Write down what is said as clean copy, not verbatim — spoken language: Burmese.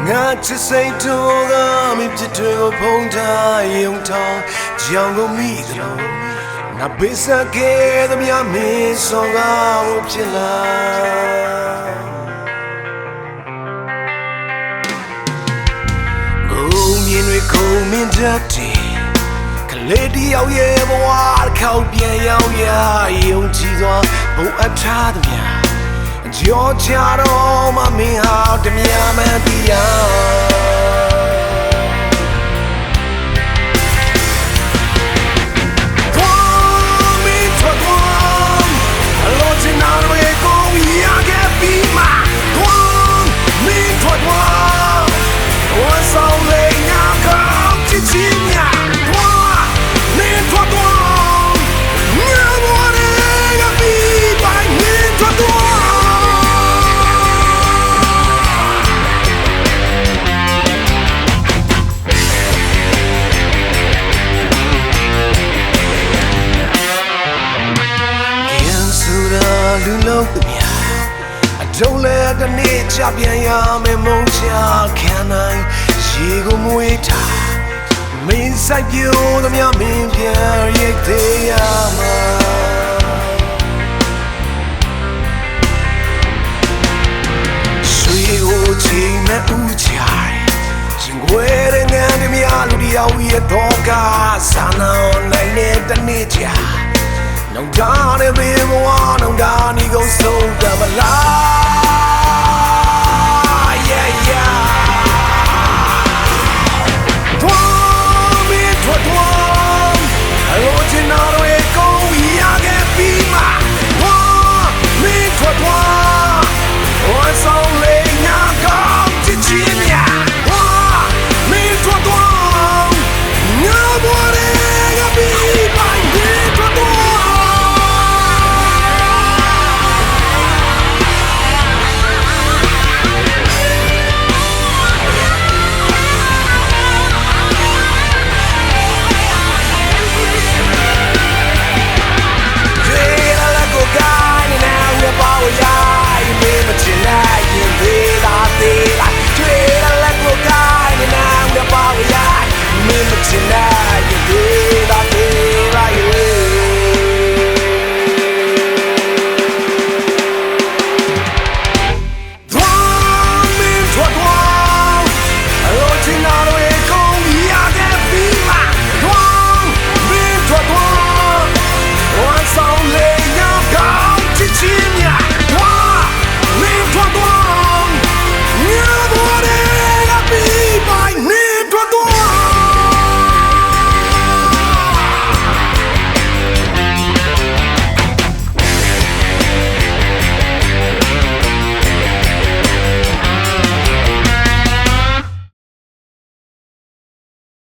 ငါချစ်စိတ်တို့ကမိဖြစ်တွေကိုဖုံးထားယုံထောင်ကြောင်ကိုမိသလိုငါပေးစခဲ့သမျှမင်းစောကားကိုဖြစ်လာဂုံမြင်တွေခုံမင်းတတ်တယ်ကလေးတယောက်ရဲ့ဘဝတစ်ခေါက်ပြန်ရောက်ရယုံကြည်စွာဘုံအပ်ထားသမျှကြောချတော့မမင်းဟာတမြမှန်လူလုံးတည်းအတုံးလဲတနေ့ချပြန်ရမယ်မုန်းချခံနိုင်ရေကိုမွေးထားမင်းဆိုင်ပြိုးသမျှမင်းပြန်ရိတ်သေးရမှာဆွေကိုချိန်မဲ့ဦးချာရှင်ွယ်တဲ့ငန်းတည်းများလူတယောက်ရဲ့တော့ကစာနာနိုင်တဲ့တနေ့ချာနောင်တနဲ့ဘေးဘဝနောင်တနီကိုဆုံးကမလား